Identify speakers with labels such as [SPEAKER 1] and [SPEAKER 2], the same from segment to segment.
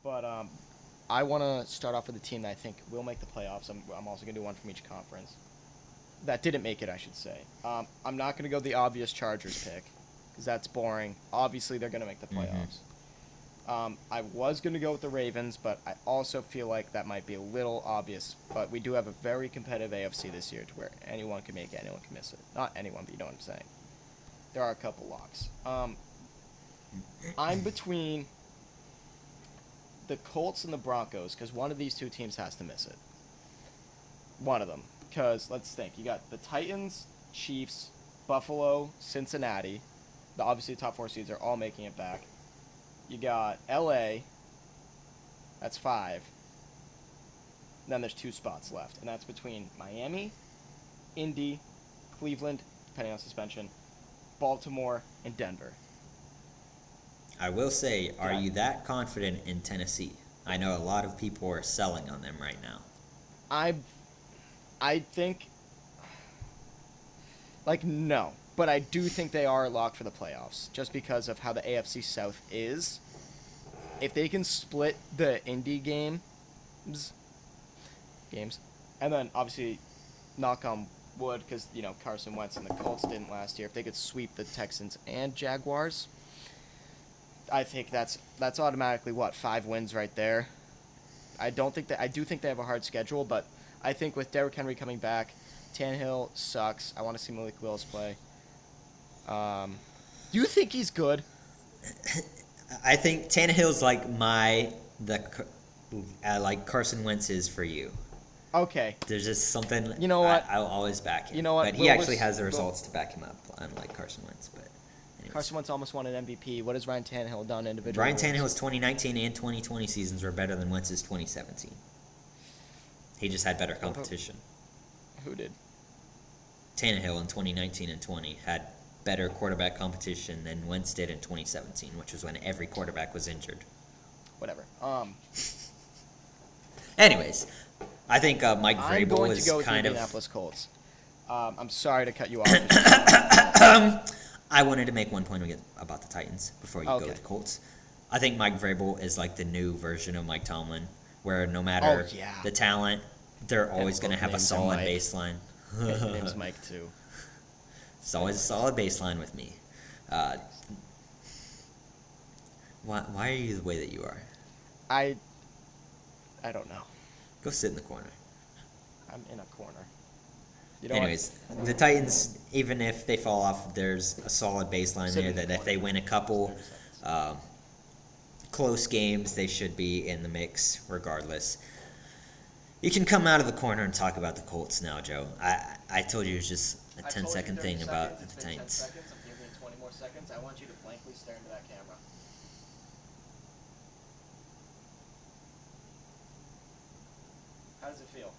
[SPEAKER 1] But I want to start off with a team that I think will make the playoffs. I'm also going to do one from each conference. That didn't make it, I should say. I'm not going to go the obvious Chargers pick because that's boring. Obviously, they're going to make the
[SPEAKER 2] Mm-hmm.
[SPEAKER 1] playoffs. I was going to go with the Ravens, but I also feel like that might be a little obvious. But we do have a very competitive AFC this year to where anyone can make it, anyone can miss it. Not anyone, but you know what I'm saying. There are a couple locks. I'm between the Colts and the Broncos because one of these two teams has to miss it. One of them. Because, let's think. You got the Titans, Chiefs, Buffalo, Cincinnati. Obviously, the top four seeds are all making it back. You got LA. That's 5. Then there's 2 spots left. And that's between Miami, Indy, Cleveland, depending on suspension, Baltimore, and Denver.
[SPEAKER 2] I will say, are you that confident in Tennessee? I know a lot of people are selling on them right now.
[SPEAKER 1] I think, like, no. But I do think they are locked for the playoffs, just because of how the AFC South is. If they can split the Indy games, and then obviously knock on wood, because Carson Wentz and the Colts didn't last year. If they could sweep the Texans and Jaguars, I think that's automatically 5 wins right there. I do think they have a hard schedule, but I think with Derrick Henry coming back, Tannehill sucks. I want to see Malik Willis play. Do you think he's good?
[SPEAKER 2] I think Tannehill's like like Carson Wentz is for you.
[SPEAKER 1] Okay.
[SPEAKER 2] There's just something.
[SPEAKER 1] You know what?
[SPEAKER 2] I'll always back him.
[SPEAKER 1] You know what?
[SPEAKER 2] But he actually has the results to back him up, unlike Carson Wentz. But anyways.
[SPEAKER 1] Carson Wentz almost won an MVP. What has Ryan Tannehill done individually?
[SPEAKER 2] Ryan Tannehill's 2019 and 2020 seasons were better than Wentz's 2017. He just had better competition.
[SPEAKER 1] Who did?
[SPEAKER 2] Tannehill in 2019 and 20 had better quarterback competition than Wentz did in 2017, which was when every quarterback was injured.
[SPEAKER 1] Whatever.
[SPEAKER 2] Anyways, I think Mike
[SPEAKER 1] I'm
[SPEAKER 2] Vrabel
[SPEAKER 1] going
[SPEAKER 2] is
[SPEAKER 1] to go with the
[SPEAKER 2] kind of.
[SPEAKER 1] Indianapolis Colts. I'm sorry to cut you off.
[SPEAKER 2] I wanted to make one point about the Titans before you go
[SPEAKER 1] Okay.
[SPEAKER 2] with the Colts. I think Mike Vrabel is like the new version of Mike Tomlin, where no matter the talent, they're always going to have a solid baseline.
[SPEAKER 1] His name's Mike too.
[SPEAKER 2] It's always a solid baseline with me. Why are you the way that you are?
[SPEAKER 1] I don't know.
[SPEAKER 2] Go sit in the corner.
[SPEAKER 1] I'm in a corner.
[SPEAKER 2] Anyways, the Titans, even if they fall off, there's a solid baseline there that if they win a couple close games, they should be in the mix regardless. You can come out of the corner and talk about the Colts now, Joe. I told you it was just a 10-second thing about the Titans.
[SPEAKER 1] I'm giving you 20 more seconds. I want you to blankly stare into that camera. How does it feel?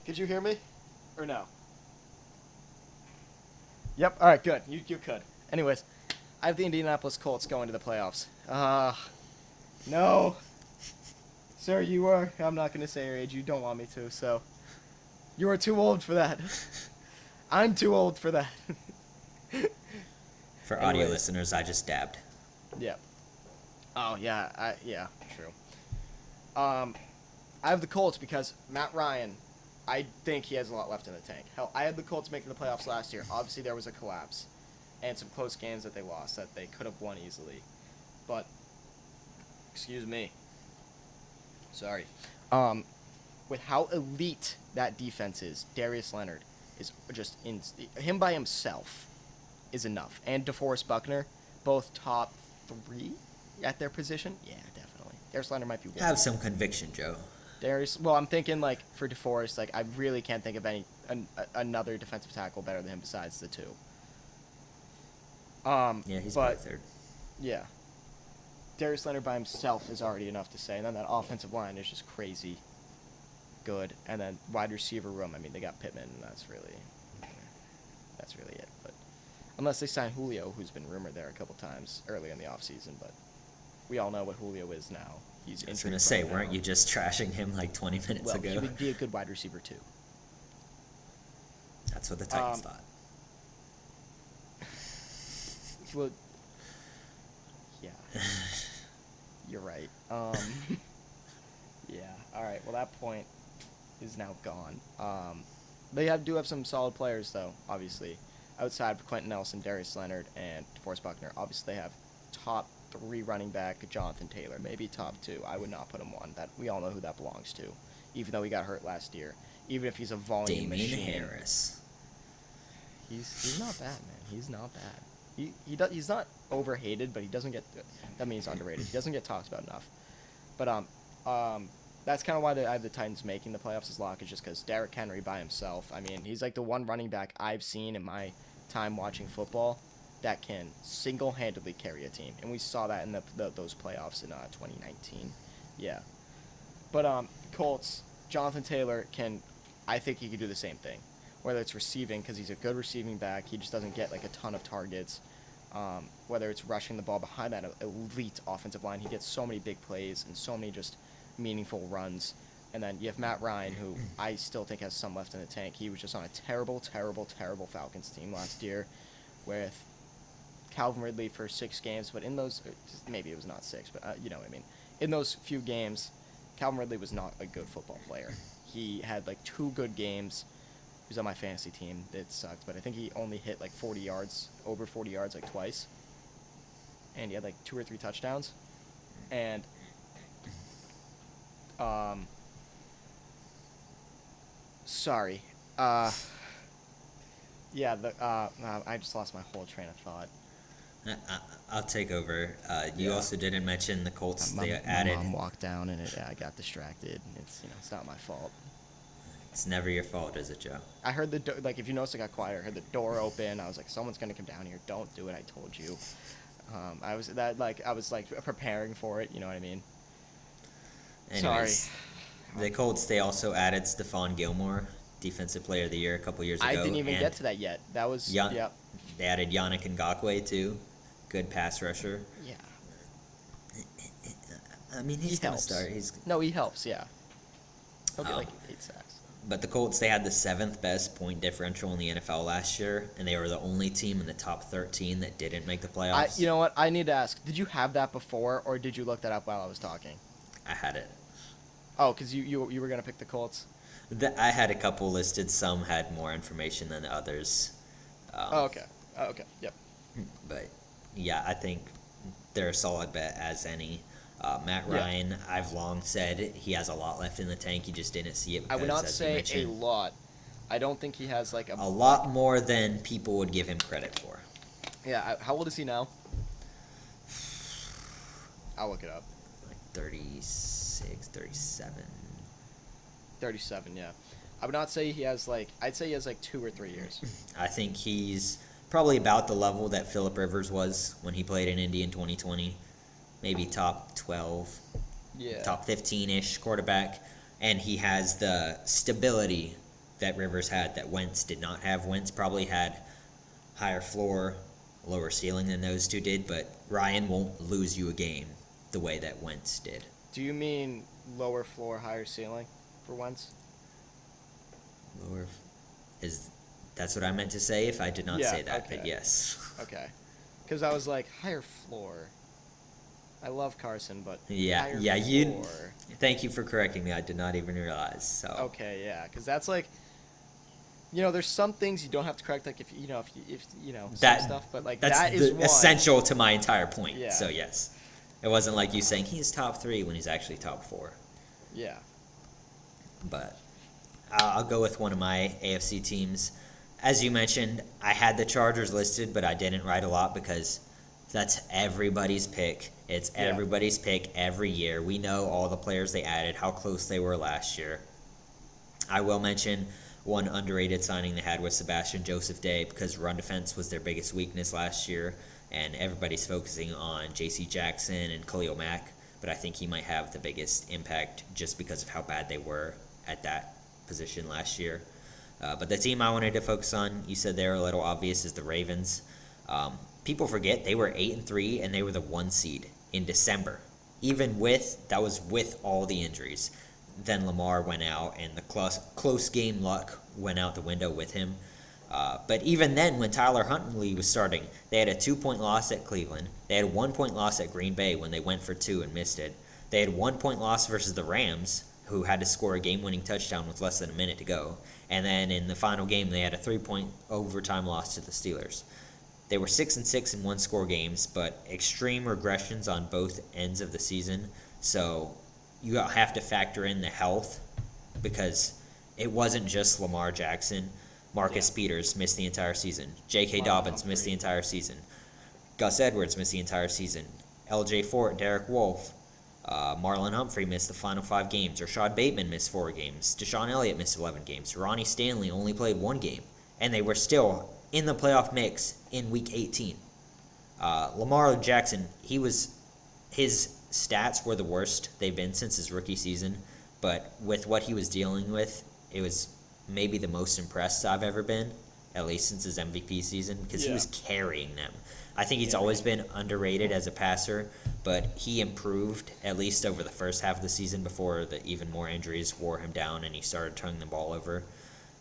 [SPEAKER 1] Could you hear me? Or no? Yep, alright, good. You could. Anyways, I have the Indianapolis Colts going to the playoffs. No. Sir, I'm not going to say your age. You don't want me to, so. You are too old for that. I'm too old for that.
[SPEAKER 2] For audio listeners, I just dabbed.
[SPEAKER 1] Yeah. Oh, yeah, yeah, true. I have the Colts because Matt Ryan, I think he has a lot left in the tank. Hell, I had the Colts making the playoffs last year. Obviously, there was a collapse and some close games that they lost that they could have won easily. But, excuse me. Sorry. With how elite that defense is, Darius Leonard is just him by himself is enough. And DeForest Buckner, both top 3 at their position. Yeah, definitely. Darius Leonard might be one.
[SPEAKER 2] Have some conviction, Joe.
[SPEAKER 1] Well, I'm thinking like for DeForest, like I really can't think of another defensive tackle better than him besides the 2.
[SPEAKER 2] Yeah, he's probably 3rd.
[SPEAKER 1] Yeah. Darius Leonard by himself is already enough to say. And then that offensive line is just crazy good. And then wide receiver room, I mean, they got Pittman, and that's really it. But unless they sign Julio, who's been rumored there a couple times early in the offseason, but we all know what Julio is now. He's
[SPEAKER 2] I was going to say, weren't you just trashing him like 20 minutes ago?
[SPEAKER 1] He would be a good wide receiver, too.
[SPEAKER 2] That's what the Titans thought.
[SPEAKER 1] Well, yeah. You're right. Yeah. All right. Well, that point is now gone. They do have some solid players, though, obviously. Outside of Quentin Nelson, Darius Leonard, and DeForest Buckner, obviously they have top 3 running back Jonathan Taylor, maybe top 2. I would not put him 1. That we all know who that belongs to, even though he got hurt last year. Even if he's a volume machine.
[SPEAKER 2] Harris.
[SPEAKER 1] He's not bad, man. He's not bad. He's not overhated, but he doesn't get. That means underrated. He doesn't get talked about enough. But that's kind of why I have the Titans making the playoffs as lock, is just because Derrick Henry by himself. I mean, he's like the one running back I've seen in my time watching football that can single-handedly carry a team, and we saw that in those playoffs in 2019. Yeah, but Colts, Jonathan Taylor can. I think he could do the same thing, whether it's receiving because he's a good receiving back. He just doesn't get like a ton of targets. Whether it's rushing the ball behind that elite offensive line, he gets so many big plays and so many just meaningful runs. And then you have Matt Ryan, who I still think has some left in the tank. He was just on a terrible, terrible, terrible Falcons team last year with Calvin Ridley for 6 games. But in those, maybe it was not 6, but you know what I mean. In those few games, Calvin Ridley was not a good football player. He had like 2 good games. He was on my fantasy team. It sucked, but I think he only hit like 40 yards, over 40 yards like twice. And he had like 2 or 3 touchdowns. And sorry. Yeah, I just lost my whole train of thought.
[SPEAKER 2] I'll take over. You also didn't mention the Colts. They added.
[SPEAKER 1] My mom walked down and I got distracted. It's not my fault.
[SPEAKER 2] It's never your fault, is it, Joe?
[SPEAKER 1] I heard if you notice it got quiet, I heard the door open. I was like, someone's gonna come down here. Don't do it. I told you. I was preparing for it. You know what I mean?
[SPEAKER 2] Anyways,
[SPEAKER 1] Sorry.
[SPEAKER 2] The Colts, they also added Stephon Gilmore, Defensive Player of the Year a couple years ago.
[SPEAKER 1] I didn't even get to that yet. That was
[SPEAKER 2] They added Yannick Ngakoue too, good pass rusher.
[SPEAKER 1] Yeah.
[SPEAKER 2] I mean, he's gonna start.
[SPEAKER 1] He helps. Yeah. Okay, like 8 sacks.
[SPEAKER 2] But the Colts, they had the 7th best point differential in the NFL last year, and they were the only team in the top 13 that didn't make the playoffs.
[SPEAKER 1] You know what? I need to ask. Did you have that before, or did you look that up while I was talking?
[SPEAKER 2] I had it.
[SPEAKER 1] Oh, because you were going to pick the Colts?
[SPEAKER 2] I had a couple listed. Some had more information than others.
[SPEAKER 1] Okay. Yep.
[SPEAKER 2] But, yeah, I think they're a solid bet as any. Matt Ryan, I've long said he has a lot left in the tank. He just didn't see it. Because,
[SPEAKER 1] I would not say a lot. I don't think he has like
[SPEAKER 2] a lot more than people would give him credit for.
[SPEAKER 1] Yeah. How old is he now? I'll look it up.
[SPEAKER 2] Like 36, 37.
[SPEAKER 1] 37, yeah. I would not say he has I'd say he has 2 or 3 years.
[SPEAKER 2] I think he's probably about the level that Phillip Rivers was when he played in Indy in 2020. Maybe top 12, top 15-ish quarterback. And he has the stability that Rivers had that Wentz did not have. Wentz probably had higher floor, lower ceiling than those two did, but Ryan won't lose you a game the way that Wentz did.
[SPEAKER 1] Do you mean lower floor, higher ceiling for Wentz?
[SPEAKER 2] That's what I meant to say if I did not say that,
[SPEAKER 1] okay.
[SPEAKER 2] But yes.
[SPEAKER 1] Okay. Because I was like, higher floor. I love Carson, but
[SPEAKER 2] floor. Thank you for correcting me. I did not even realize. So.
[SPEAKER 1] Okay, yeah, because that's there's some things you don't have to correct, like if some stuff, but
[SPEAKER 2] that's
[SPEAKER 1] that is
[SPEAKER 2] essential to my entire point.
[SPEAKER 1] Yeah.
[SPEAKER 2] So yes, it wasn't like you saying he's top 3 when he's actually top 4.
[SPEAKER 1] Yeah.
[SPEAKER 2] But I'll go with one of my AFC teams. As you mentioned, I had the Chargers listed, but I didn't write a lot because that's everybody's pick. It's everybody's pick every year. We know all the players they added, how close they were last year. I will mention one underrated signing they had was Sebastian Joseph Day because run defense was their biggest weakness last year, and everybody's focusing on J.C. Jackson and Khalil Mack, but I think he might have the biggest impact just because of how bad they were at that position last year. But the team I wanted to focus on, you said they were a little obvious, is the Ravens. People forget they were 8-3 and they were the 1 seed in December. That was with all the injuries. Then Lamar went out and the close game luck went out the window with him. But even then, when Tyler Huntley was starting, they had a 2-point loss at Cleveland. They had a 1-point loss at Green Bay when they went for 2 and missed it. They had a 1-point loss versus the Rams, who had to score a game-winning touchdown with less than a minute to go. And then in the final game, they had a 3-point overtime loss to the Steelers. They were 6-6 in one-score games, but extreme regressions on both ends of the season. So you have to factor in the health, because it wasn't just Lamar Jackson. Marcus Peters missed the entire season. J.K. Dobbins missed the entire season. Gus Edwards missed the entire season. L.J. Fort, Derek Wolfe, Marlon Humphrey missed the final 5 games. Rashad Bateman missed 4 games. Deshaun Elliott missed 11 games. Ronnie Stanley only played 1 game. And they were still in the playoff mix in Week 18. Lamar Jackson, his stats were the worst they've been since his rookie season. But with what he was dealing with, it was maybe the most impressed I've ever been, at least since his MVP season, because he was carrying them. I think he's always been underrated as a passer, but he improved at least over the first half of the season before the even more injuries wore him down and he started turning the ball over.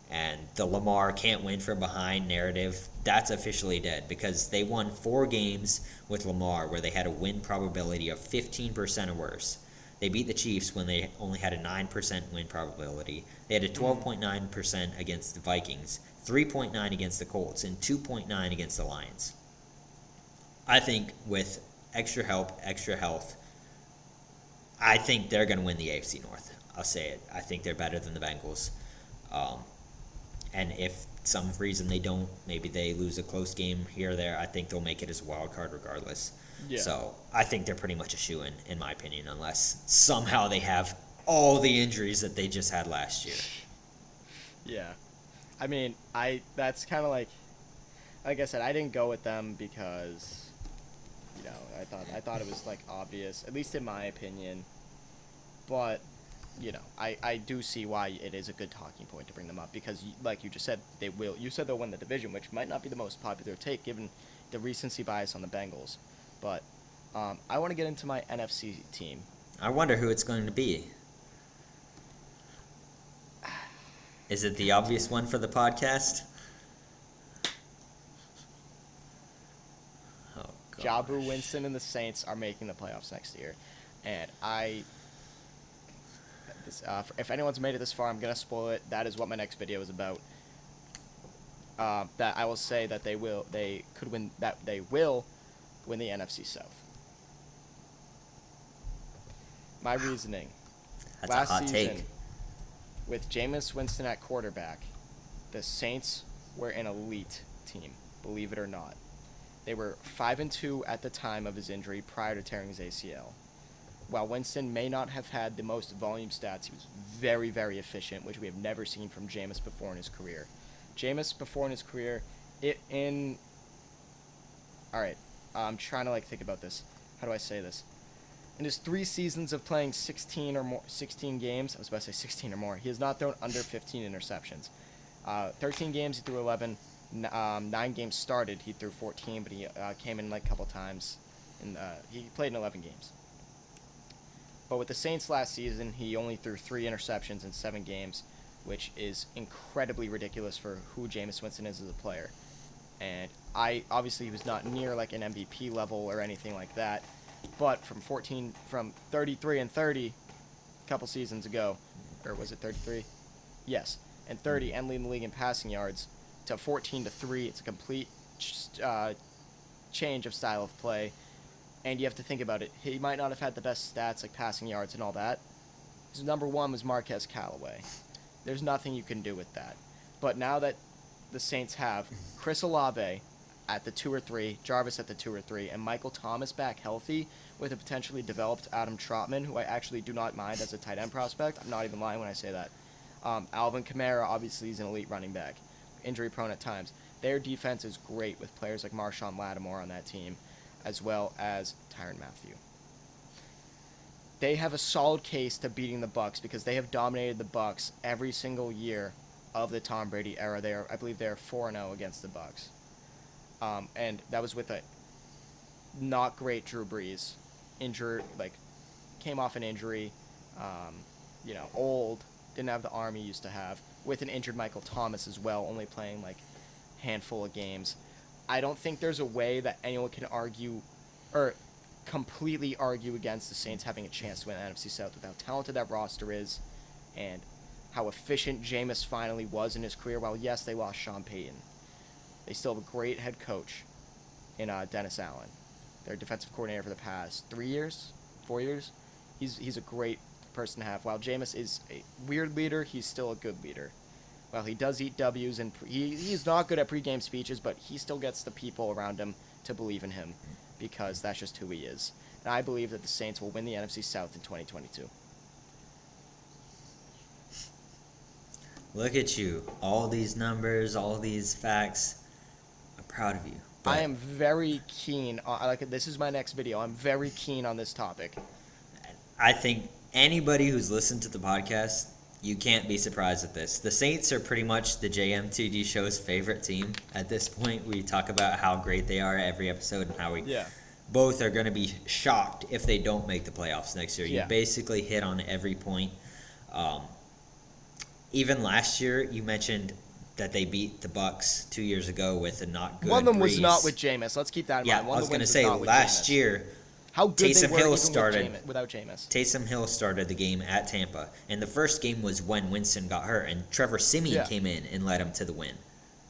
[SPEAKER 2] And the Lamar can't win from behind narrative, that's officially dead, because they won 4 games with Lamar where they had a win probability of 15% or worse. They beat the Chiefs when they only had a 9% win probability. They had a 12.9% against the Vikings, 3.9 against the Colts, and 2.9 against the Lions. I think with extra help, extra health, I think they're going to win the AFC North. I'll say it. I think they're better than the Bengals. And if some reason they don't, maybe they lose a close game here or there, I think they'll make it as a wild card regardless. Yeah. So I think they're pretty much a shoo-in, in my opinion, unless somehow they have all the injuries that they just had last year.
[SPEAKER 1] Yeah. I mean, that's kind of like I said, I didn't go with them because, I thought it was, obvious, at least in my opinion. But, I do see why it is a good talking point to bring them up because, like you just said, you said they'll win the division, which might not be the most popular take given the recency bias on the Bengals. But I want to get into my NFC team.
[SPEAKER 2] I wonder who it's going to be. Is it the obvious one for the podcast? Oh, God.
[SPEAKER 1] Jabu Winston and the Saints are making the playoffs next year. And if anyone's made it this far, I'm going to spoil it. That is what my next video is about. That I will say that they will win the NFC South. My reasoning.
[SPEAKER 2] That's
[SPEAKER 1] last
[SPEAKER 2] a hot
[SPEAKER 1] season,
[SPEAKER 2] take.
[SPEAKER 1] with Jameis Winston at quarterback, the Saints were an elite team, believe it or not. They were 5-2 at the time of his injury prior to tearing his ACL. While Winston may not have had the most volume stats, he was very, very efficient, which we have never seen from Jameis before in his career. Jameis before in his career, Alright, I'm trying to think about this. How do I say this? In his 3 seasons of playing 16 games, I was about to say 16 or more, he has not thrown under 15 interceptions. 13 games, he threw 11. 9 games started, he threw 14, but he came in a couple times. And he played in 11 games. But with the Saints last season, he only threw 3 interceptions in 7 games, which is incredibly ridiculous for who Jameis Winston is as a player. And obviously he was not near an MVP level or anything like that. But from 33-30 a couple seasons ago, or was it 33? Yes, and 30 and leading the league in passing yards to 14-3, it's a complete change of style of play. And you have to think about it. He might not have had the best stats like passing yards and all that. His number 1 was Marquez Callaway. There's nothing you can do with that. But now that the Saints have Chris Olave at the 2 or 3, Jarvis at the 2 or 3, and Michael Thomas back healthy with a potentially developed Adam Trotman, who I actually do not mind as a tight end prospect. I'm not even lying when I say that. Alvin Kamara, obviously, is an elite running back. Injury prone at times. Their defense is great with players like Marshawn Lattimore on that team, as well as Tyrann Mathieu. They have a solid case to beating the Bucs because they have dominated the Bucs every single year of the Tom Brady era. I believe they are 4-0 against the Bucs. And that was with a not great Drew Brees. Came off an injury, old, didn't have the arm he used to have, with an injured Michael Thomas as well, only playing handful of games. I don't think there's a way that anyone can argue or completely argue against the Saints having a chance to win the NFC South with how talented that roster is and how efficient Jameis finally was in his career. While, yes, they lost Sean Payton, they still have a great head coach in Dennis Allen, their defensive coordinator for the past 4 years. He's a great person to have. While Jameis is a weird leader, he's still a good leader. While he does eat W's, and he's not good at pregame speeches, but he still gets the people around him to believe in him because that's just who he is. And I believe that the Saints will win the NFC South in 2022.
[SPEAKER 2] Look at you. All these numbers, all these facts. I'm proud of you. But
[SPEAKER 1] I am very keen. This is my next video. I'm very keen on this topic.
[SPEAKER 2] I think anybody who's listened to the podcast, you can't be surprised at this. The Saints are pretty much the JMTD Show's favorite team at this point. We talk about how great they are every episode and how we both are going to be shocked if they don't make the playoffs next year. You basically hit on every point. Even last year, you mentioned that they beat the Bucs 2 years ago with a not good
[SPEAKER 1] One of them was
[SPEAKER 2] Breeze.
[SPEAKER 1] not with Jameis. Let's keep that in mind.
[SPEAKER 2] Yeah, I was going to say last year,
[SPEAKER 1] how good
[SPEAKER 2] Taysom
[SPEAKER 1] they were
[SPEAKER 2] Hill
[SPEAKER 1] even
[SPEAKER 2] started
[SPEAKER 1] without Jameis.
[SPEAKER 2] Taysom Hill started the game at Tampa, and the first game was when Winston got hurt, and Trevor Siemian came in and led him to the win.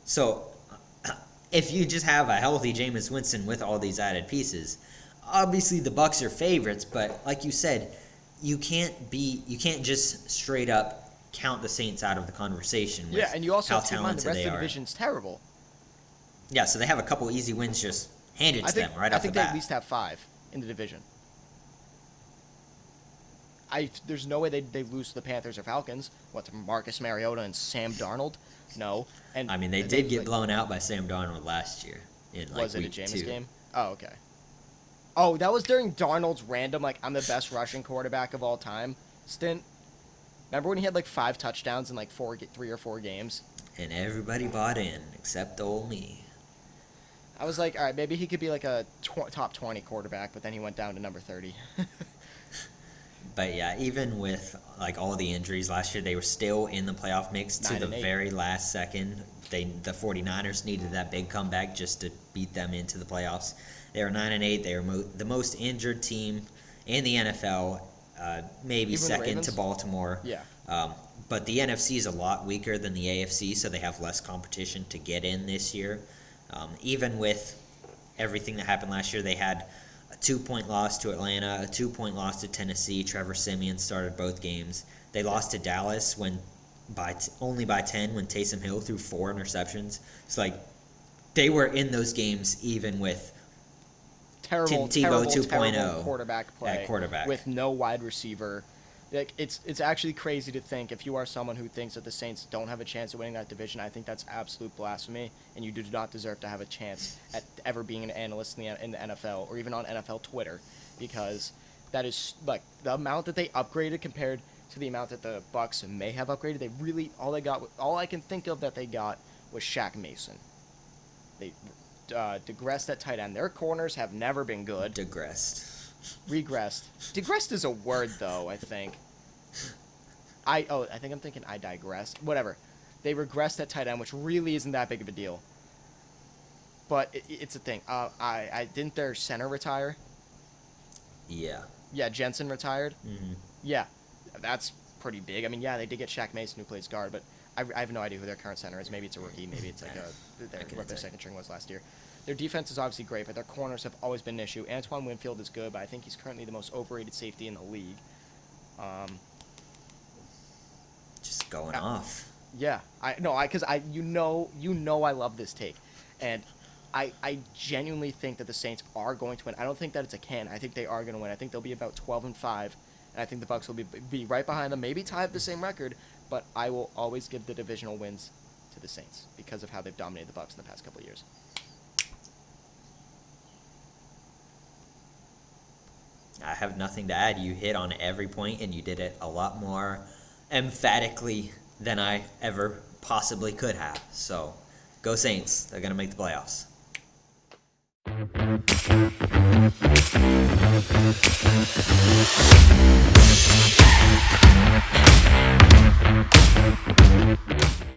[SPEAKER 2] So, if you just have a healthy Jameis Winston with all these added pieces, obviously the Bucs are favorites. But like you said, you can't just straight up count the Saints out of the conversation. With
[SPEAKER 1] and you also
[SPEAKER 2] how
[SPEAKER 1] have to keep in mind the rest of the
[SPEAKER 2] are.
[SPEAKER 1] division's terrible.
[SPEAKER 2] Yeah, so they have a couple easy wins just handed to them right off the bat.
[SPEAKER 1] I think they at least have 5 in the division. There's no way they lose to the Panthers or Falcons. What's Marcus Mariota and Sam Darnold? No. And
[SPEAKER 2] I mean, they did get blown out by Sam Darnold last year in like
[SPEAKER 1] was it a
[SPEAKER 2] week
[SPEAKER 1] Jameis
[SPEAKER 2] 2.
[SPEAKER 1] game? Oh, okay. Oh, that was during Darnold's random I'm the best rushing quarterback of all time stint. Remember when he had 5 touchdowns in 3 or 4 games?
[SPEAKER 2] And everybody bought in except old me.
[SPEAKER 1] I was like, all right, maybe he could be a top 20 quarterback, but then he went down to number 30.
[SPEAKER 2] But yeah, even with all the injuries last year, they were still in the playoff mix to the very last second. The 49ers needed that big comeback just to beat them into the playoffs. They were 9-8. They were the most injured team in the NFL, maybe
[SPEAKER 1] even
[SPEAKER 2] second to Baltimore.
[SPEAKER 1] Yeah.
[SPEAKER 2] But the NFC is a lot weaker than the AFC, so they have less competition to get in this year. Even with everything that happened last year, they had a 2-point loss to Atlanta, a 2-point loss to Tennessee. Trevor Siemian started both games. They lost to Dallas only by 10 when Taysom Hill threw 4 interceptions. It's they were in those games even with
[SPEAKER 1] terrible
[SPEAKER 2] 2.0
[SPEAKER 1] quarterback play
[SPEAKER 2] at quarterback
[SPEAKER 1] with no wide receiver. It's actually crazy to think if you are someone who thinks that the Saints don't have a chance of winning that division. I think that's absolute blasphemy, and you do not deserve to have a chance at ever being an analyst in the NFL or even on NFL Twitter, because that is the amount that they upgraded compared to the amount that the Bucs may have upgraded. They really all I can think of that they got was Shaq Mason. They digressed at tight end. Their corners have never been good. Regressed. Digressed is a word, though, I think. I think I'm thinking I digressed. Whatever. They regressed at tight end, which really isn't that big of a deal. But it's a thing. Didn't their center retire?
[SPEAKER 2] Yeah.
[SPEAKER 1] Yeah, Jensen retired?
[SPEAKER 2] Mm-hmm.
[SPEAKER 1] Yeah. That's pretty big. I mean, yeah, they did get Shaq Mason, who plays guard, but I have no idea who their current center is. Maybe it's a rookie. Maybe it's what their second string was last year. Their defense is obviously great, but their corners have always been an issue. Antoine Winfield is good, but I think he's currently the most overrated safety in the league.
[SPEAKER 2] Just going off.
[SPEAKER 1] Yeah, I love this take, and I genuinely think that the Saints are going to win. I don't think that it's a can. I think they are going to win. I think they'll be about 12-5, and I think the Bucs will be right behind them, maybe tied the same record. But I will always give the divisional wins to the Saints because of how they've dominated the Bucs in the past couple of years.
[SPEAKER 2] I have nothing to add. You hit on every point, and you did it a lot more emphatically than I ever possibly could have. So, go Saints. They're going to make the playoffs.